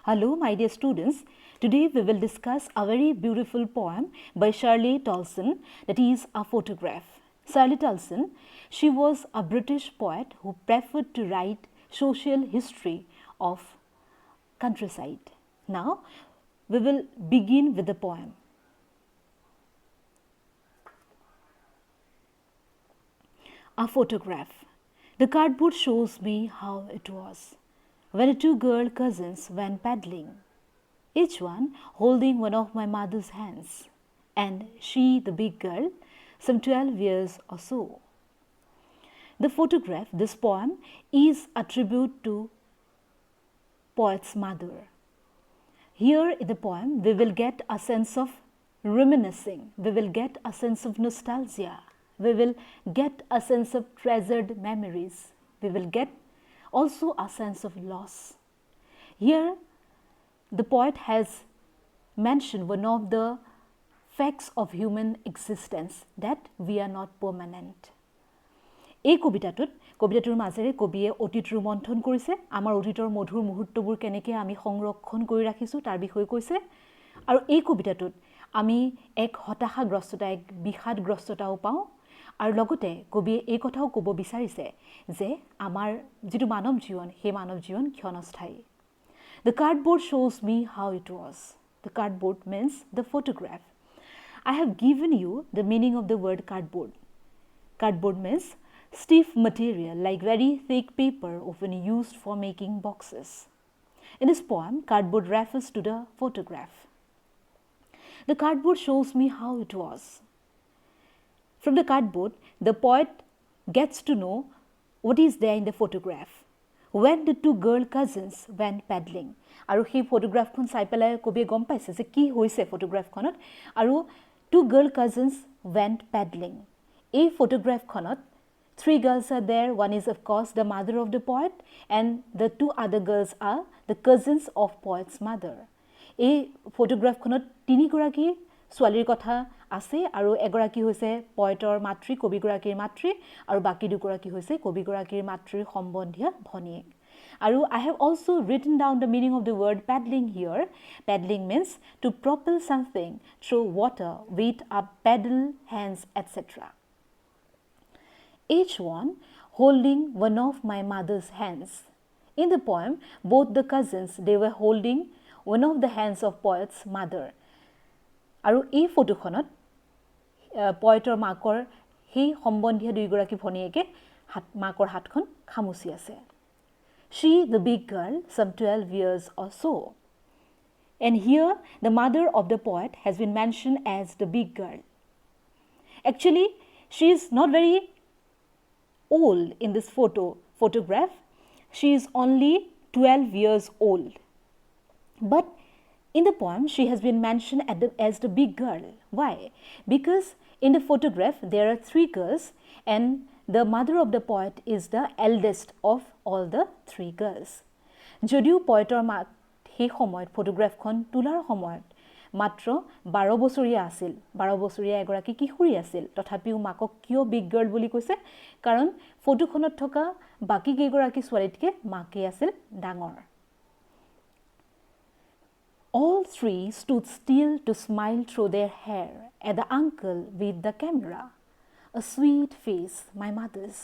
Hello, my dear students. Today we will discuss a very beautiful poem by Shirley Tolson, that is a photograph. Shirley Tolson, she was a British poet who preferred to write social history of countryside. Now we will begin with the poem. A photograph. The cardboard shows me how it was when the two girl cousins went paddling, each one holding one of my mother's hands, and she, the big girl, some 12 years or so. The photograph, this poem, is a tribute to poet's mother. Here in the poem, we will get a sense of reminiscing, we will get a sense of nostalgia, we will get a sense of treasured memories, we will get also a sense of loss. Here, the poet has mentioned one of the facts of human existence, that we are not permanent. এই কবিতাটোৰ মাজেৰে কবিয়ে অতীত ৰোমন্থন কৰিছে, আমাৰ অতীতৰ মধুৰ মুহূৰ্তবোৰ কেনেকৈ আমি সংৰক্ষণ কৰি ৰাখিছোঁ তাৰ বিষয়ে কৈছে। আৰু এই কবিতাটোত আমি এক হতাশাগ্ৰস্ততা, এক বিষাদগ্ৰস্ততাও পাওঁ। আৰু লগতে কবিয়ে এই কথাও ক'ব বিচাৰিছে যে আমাৰ যিটো মানৱ জীৱন, সেই মানৱ জীৱন ক্ষণস্থায়ী। The cardboard shows me how it was. The cardboard means the photograph. I have given you the meaning of the word cardboard. Cardboard means stiff material like very thick paper often used for making boxes. In this poem, cardboard refers to the photograph. The cardboard shows me how it was. From the cardboard, the poet gets to know what is there in the photograph. When the two girl cousins went paddling. আৰু সেই ফটোগ্ৰাফখন চাই পেলাই কবিয়ে গম পাইছে যে কি হৈছে ফটোগ্ৰাফখনত, আৰু two girl cousins went paddling. এই ফটোগ্ৰাফখনত three girls are there. One is of course the mother of the poet, and the two other girls are the cousins of poet's mother. এই ফটোগ্ৰাফখনত তিনিগৰাকী ছোৱালীৰ কথা আছে, আৰু এগৰাকী হৈছে পয়েটৰ মাতৃ, কবিগৰাকীৰ মাতৃ, আৰু বাকী দুগৰাকী হৈছে কবিগৰাকীৰ মাতৃৰ সম্বন্ধীয় ভনীয়েক। আৰু I have also written down the meaning of the word paddling here. Paddling means to propel something through water with a paddle, hands, etc. Each one holding one of my mother's hands. In the poem, both the cousins, they were holding one of the hands of poet's mother. আৰু এই ফটোখনত পয়েটৰ মাকৰ সেই সম্বন্ধীয় দুইগৰাকী ভনীয়েকে মাকৰ হাতখন খামুচি আছে। She, the big girl, some 12 years or so. And here, the mother of the poet has been mentioned as the big girl. Actually, she is not very old in this photograph. She is only 12 years old. But in the poem, she has been mentioned as the big girl. Why? Because in the photograph, there are three girls, and the mother of the poet is the eldest of all the three girls. যদিও পয়েটৰ মাক সেই সময়ত ফটোগ্ৰাফখন তোলাৰ সময়ত মাত্ৰ 12 বছৰীয়া আছিল, 12 বছৰীয়া এগৰাকী কিশোৰী আছিল, তথাপিও মাকক কিয় বিগ গাৰ্ল বুলি কৈছে? কাৰণ ফটোখনত থকা বাকী কেইগৰাকী ছোৱালীতকৈ মাকেই আছিল ডাঙৰ। All three stood still to smile through their hair at the uncle with the camera. A sweet face, my mother's,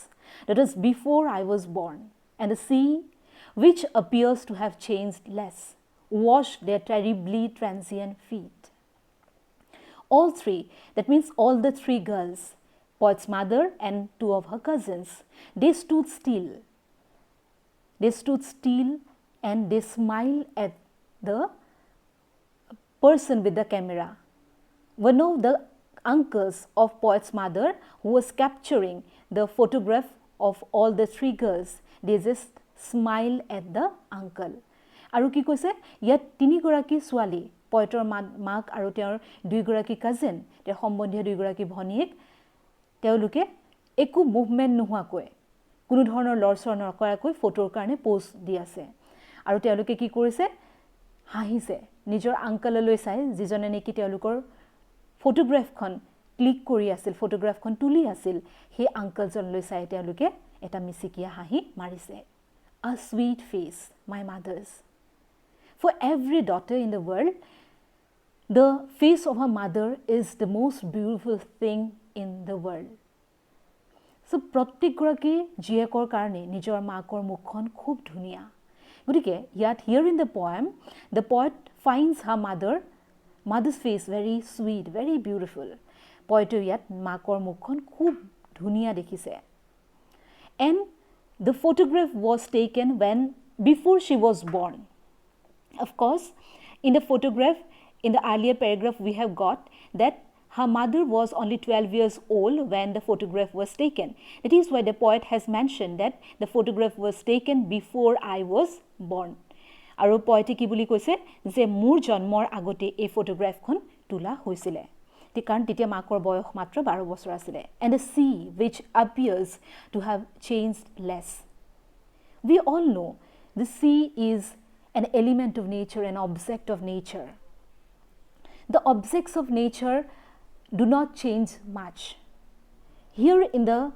that was before I was born, and the sea, which appears to have changed less, washed their terribly transient feet. All three, that means all the three girls, poet's mother and two of her cousins, they stood still. They stood still and they smiled at the person with the camera. One of the uncles of poet's mother who was capturing the photograph of all the three girls, they just smiled at the uncle. আৰু কি কৈছে, ইয়াত তিনিগৰাকী ছোৱালী, পয়েটৰ মাক আৰু তেওঁৰ দুইগৰাকী cousin, তেওঁৰ সম্বন্ধীয় দুইগৰাকী ভনীয়েক, তেওঁলোকে একো মুভমেণ্ট নোহোৱাকৈ, কোনো ধৰণৰ লৰচৰ নকৰাকৈ ফটোৰ কাৰণে পোজ দি আছে। আৰু তেওঁলোকে কি কৰিছে, হাঁহিছে নিজৰ আংকললৈ চাই, যিজনে নেকি তেওঁলোকৰ ফটোগ্ৰাফখন ক্লিক কৰি আছিল, ফটোগ্ৰাফখন তুলি আছিল, সেই আংকলজনলৈ চাই তেওঁলোকে এটা মিচিকিয়া হাঁহি মাৰিছে। A sweet face, my mother's. For every daughter in the world, the face of her mother is the most beautiful thing in the world. So প্ৰত্যেকগৰাকী জীয়েকৰ কাৰণে নিজৰ মাকৰ মুখখন খুব ধুনীয়া গতিকে ইয়াত here in the poem the poet finds her mother's face very sweet, very beautiful. poet ইয়াত মাকৰ মুখখন খুব ধুনীয়া দেখিছে. And the photograph was taken before she was born. Of course, in the photograph, in the earlier paragraph, we have got that her mother was only 12 years old when the photograph was taken. That is why the poet has mentioned that the photograph was taken before I was born. Aru poet ki boli koise je mur jonmor agote ei photograph khon tula hoisile. Tikan titia makor boyoh matro 12 bosor asile. And the sea which appears to have changed less. We all know the sea is an element of nature, an object of nature. The objects of nature do not change much. Here in the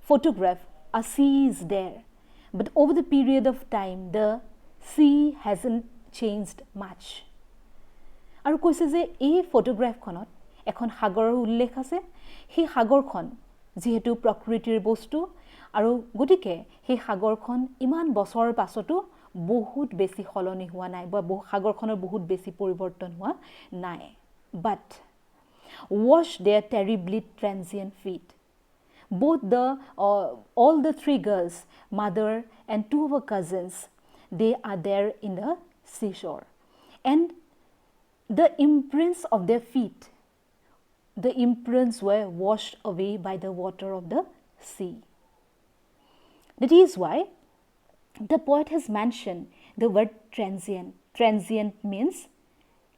photograph, a sea is there, but over the period of time, the sea hasn't changed much. Aru koise je ei photograph khonot ekhon sagorer ullekh ase, he sagorkhon jihetu prakritir bostu aru gotike he sagorkhon iman bosor pasoto বহুত বেছি হলনি হোৱা নাই বা সাগৰখনৰ বহুত বেছি পৰিৱৰ্তন হোৱা নাই. But wash their terribly transient feet. Both all the three girls, mother and two of her cousins, they are there in the seashore. And the imprints of their feet, the imprints were washed away by the water of the sea. That is why the poet has mentioned the word transient. Transient means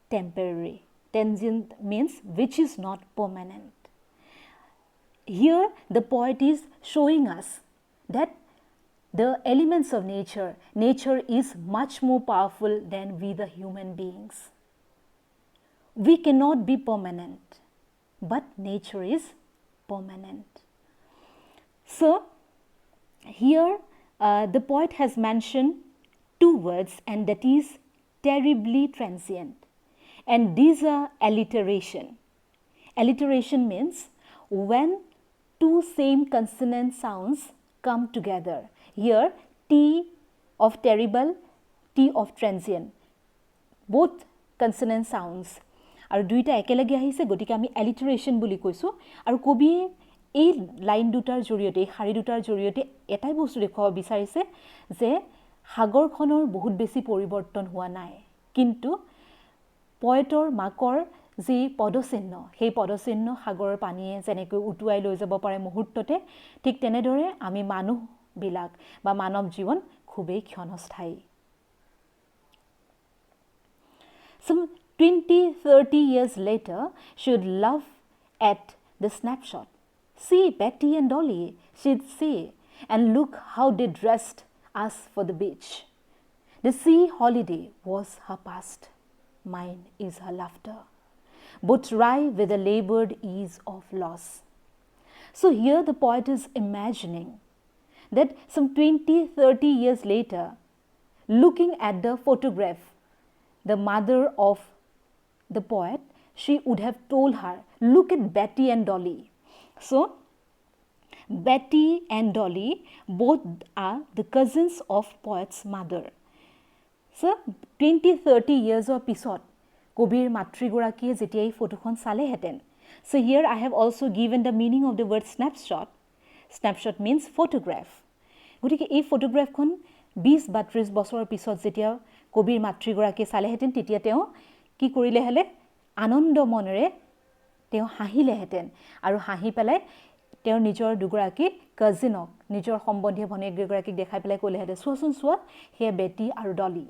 temporary. Transient means which is not permanent. Here the poet is showing us that the elements of nature is much more powerful than we the human beings. We cannot be permanent, but nature is permanent. So here the poet has mentioned two words, and that is terribly transient. And these are alliteration. Alliteration means when two same consonant sounds come together. Here T of terrible, T of transient. Both consonant sounds. আৰু দুইটা একেলগে আহিছে গতিকে আমি alliteration বুলি কৈছো. আৰু কবিয়ে এই লাইন দুটাৰ জৰিয়তে এই শাৰী দুটাৰ জৰিয়তে এটাই বস্তু দেখুৱাব বিচাৰিছে যে সাগৰখনৰ বহুত বেছি পৰিৱৰ্তন হোৱা নাই, কিন্তু পয়েটৰ মাকৰ যি পদচিহ্ন সেই পদচিহ্ন সাগৰৰ পানীয়ে যেনেকৈ উটুৱাই লৈ যাব পাৰে মুহূৰ্ততে, ঠিক তেনেদৰে আমি মানুহবিলাক বা মানৱ জীৱন খুবেই ক্ষণস্থায়ী. Some 20-30 years later, she would laugh at the snapshot. See Betty and Dolly, she'd say, and look how they dressed us for the beach. The sea holiday was her past, mine is her laughter, both wry with the labored ease of loss. So here the poet is imagining that some 20-30 years later, looking at the photograph, the mother of the poet, she would have told her, look at Betty and Dolly. So, Betty and Dolly both are the cousins of poet's mother. So, 20-30 years or pisot, Kobir matrigoraki zetiai photokhon sale heten. So, here I have also given the meaning of the word snapshot. Snapshot means photograph. Gotike ei photograph khon 20 বা 30 বছৰৰ পিছত যেতিয়া কবিৰ মাতৃগৰাকী চালেহেঁতেন তেতিয়া তেওঁ কি কৰিলে হলে আনন্দ মনেৰে তেওঁ হাঁহিলেহেঁতেন আৰু হাঁহি পেলাই তেওঁৰ নিজৰ দুগৰাকী কাজিনক নিজৰ সম্বন্ধীয় ভনীয়েকগৰাকীক দেখাই পেলাই ক'লেহেঁতেন চোৱাচোন চোৱা সেয়া বেটি আৰু ডলি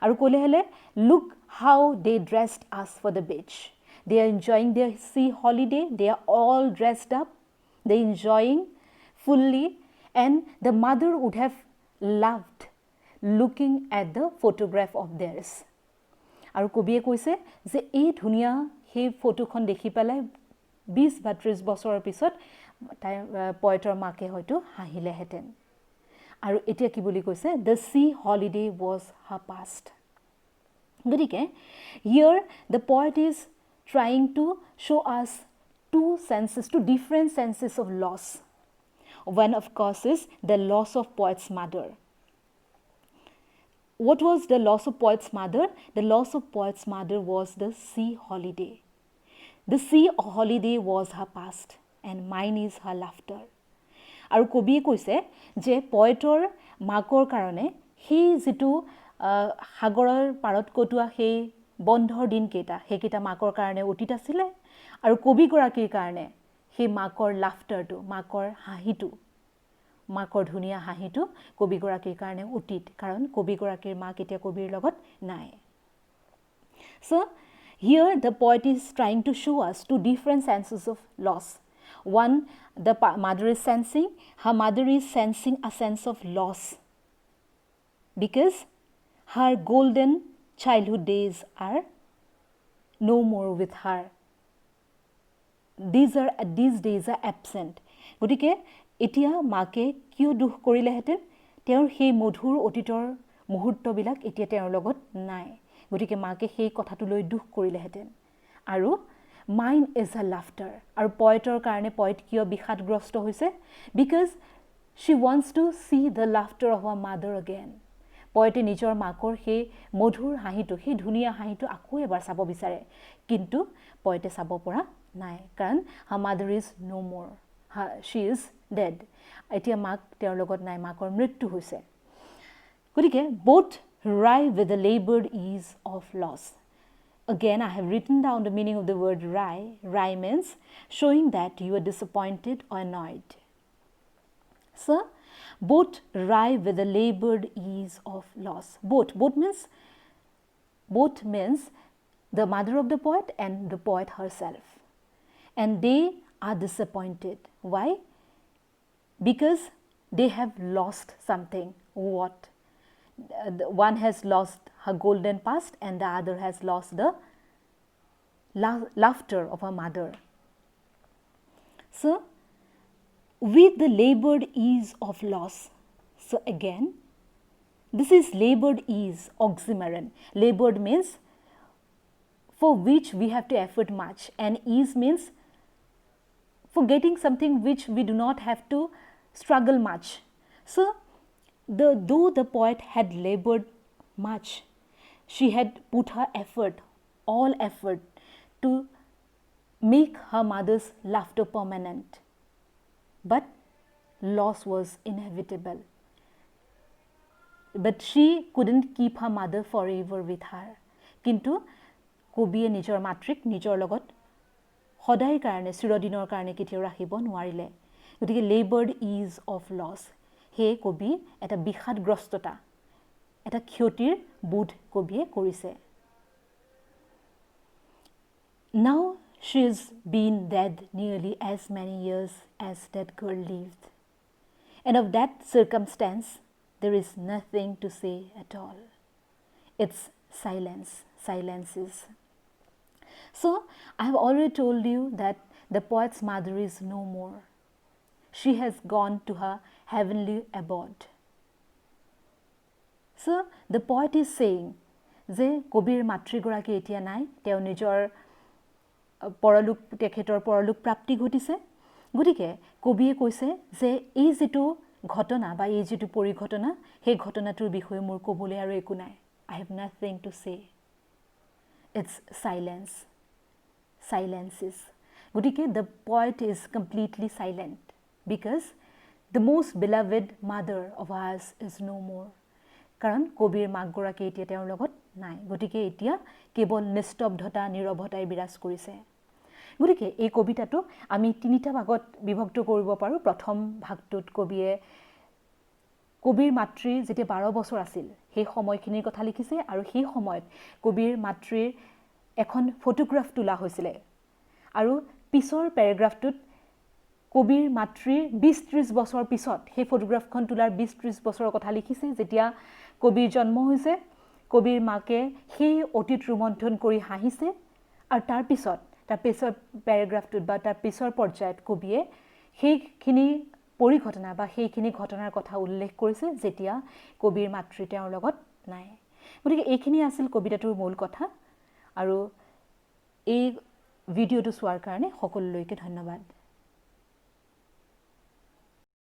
আৰু ক'লেহেলে look how they dressed us for the beach. They are enjoying their sea holiday. They are all dressed up. They are enjoying fully, and the mother would have loved looking at the photograph of theirs. আৰু কবিয়ে কৈছে যে এই ধুনীয়া সেই ফটোখন দেখি পেলাই 20 বা 30 বছৰৰ পিছত তাই পয়েটৰ মাকে হয়তো হাঁহিলেহেঁতেন আৰু এতিয়া কি বুলি কৈছে the sea holiday was her past. গতিকে here the poet is trying to show us two different senses of loss. One, of course, is the loss of poet's mother. What was the loss of poet's mother? The loss of poet's mother was the sea holiday. The sea holiday was her past and mine is her laughter. আৰু কবিয়ে কৈছে যে পয়েটৰ মাকৰ কাৰণে সেই যিটো সাগৰৰ পাৰত কটোৱা সেই বন্ধৰ দিনকেইটা সেইকেইটা মাকৰ কাৰণে অতীত আছিলে আৰু কবিগৰাকীৰ কাৰণে সেই মাকৰ লাফটাৰটো মাকৰ হাঁহিটো মাকৰ ধুনীয়া হাঁহিটো কবিগৰাকীৰ কাৰণে অতীত কাৰণ কবিগৰাকীৰ মাক এতিয়া কবিৰ লগত নাই So here the poet is trying to show us two different senses of loss. One, the mother is sensing, her mother is sensing a sense of loss because her golden childhood days are no more with her. These days are absent. গতিকে এতিয়া মাকে কিয় দুখ কৰিলেহেঁতেন তেওঁৰ সেই মধুৰ অতীতৰ মুহূৰ্তবিলাক এতিয়া তেওঁৰ লগত নাই গতিকে মাকে সেই কথাটো লৈ দুখ কৰিলেহেঁতেন আৰু মাইন ইজ আ লাফটাৰ আৰু পয়েটৰ কাৰণে পয়েট কিয় বিষাদগ্ৰস্ত হৈছে because she wants to see the laughter of a mother again পয়েটে নিজৰ মাকৰ সেই মধুৰ হাঁহিটো সেই ধুনীয়া হাঁহিটো আকৌ এবাৰ চাব বিচাৰে কিন্তু পয়েটে চাব পৰা নাই কাৰণ হাৰ মাদাৰ ইজ নো মোৰ শ্বি ইজ ডেড এতিয়া মাক তেওঁৰ লগত নাই মাকৰ মৃত্যু হৈছে গতিকে both rye with the labored ease of loss. Again, I have written down the meaning of the word rye. Rye means showing that you are disappointed or annoyed. So, both rye with the labored ease of loss. Both means the mother of the poet and the poet herself. And they are disappointed. Why? Because they have lost something. What? One has lost her golden past and the other has lost the laughter of her mother. So, with the labored ease of loss. So, again, this is labored ease, oxymoron. Labored means for which we have to effort much and ease means for getting something which we do not have to struggle much. So, though the poet had labored much, she had put her effort, all effort, to make her mother's laughter permanent. But loss was inevitable. But she couldn't keep her mother forever with her. Kintu কবিয়ে নিজৰ মাতৃক নিজৰ লগত সদায় কাৰণে চিৰদিনৰ কাৰণে কেতিয়াও ৰাখিব নোৱাৰিলে গতিকে লেবাৰ্ড ইজ অফ লছ হে কবি এটা বিষাদগ্ৰস্ততা এটা ক্ষতিৰ বোধ কবিয়ে কৰিছে Now she has been dead nearly as many years as that girl lived. And of that circumstance, there is nothing to say at all. It's silences. So, I have already told you that the poet's mother is no more. She has gone to her heavenly abode. So, the poet is saying, যে কবিৰ মাতৃগৰাকী এতিয়া নাই তেওঁ নিজৰ পৰলোক তেখেতৰ পৰলোক প্ৰাপ্তি ঘটিছে গতিকে কবিয়ে কৈছে যে এই যেটো ঘটনা বা এই যেটো পৰিঘটনা সেই ঘটনাটোৰ বিষয়ে মোৰ ক'বলৈ আৰু একো নাই I have nothing to say. It's silences. গতিকে the poet is completely silent because the most beloved mother of ours is no more. কাৰণ কবিৰ মাকগৰাকী এতিয়া তেওঁৰ লগত নাই গতিকে এতিয়া কেৱল নিস্তব্ধতা নীৰৱতাই বিৰাজ কৰিছে গতিকে এই কবিতাটো আমি তিনিটা ভাগত বিভক্ত কৰিব পাৰো প্ৰথম ভাগটোত কবিয়ে কবিৰ মাতৃ যেতিয়া 12 বছৰ আছিল সেই সময়খিনিৰ কথা লিখিছে আৰু সেই সময়ত কবিৰ মাতৃৰ এখন ফটোগ্ৰাফ তোলা হৈছিল আৰু পিছৰ প্যাৰাগ্ৰাফটোত কবিৰ মাতৃৰ 20-30 বছৰ পিছত সেই ফটোগ্ৰাফখন তোলাৰ 20-30 বছৰৰ কথা লিখিছে যেতিয়া কবিৰ জন্ম হৈছে কবিৰ মাকে সেই অতীত ৰোমন্থন কৰি হাঁহিছে আৰু তাৰ পিছৰ প্যাৰাগ্ৰাফটোত বা তাৰ পিছৰ পৰ্যায়ত কবিয়ে সেইখিনি পৰিঘটনা বা সেইখিনি ঘটনাৰ কথা উল্লেখ কৰিছে যেতিয়া কবিৰ মাতৃ তেওঁৰ লগত নাই গতিকে এইখিনি আছিল কবিতাটোৰ মূল কথা আৰু এই ভিডিঅ'টো চোৱাৰ কাৰণে সকলোলৈকে ধন্যবাদ।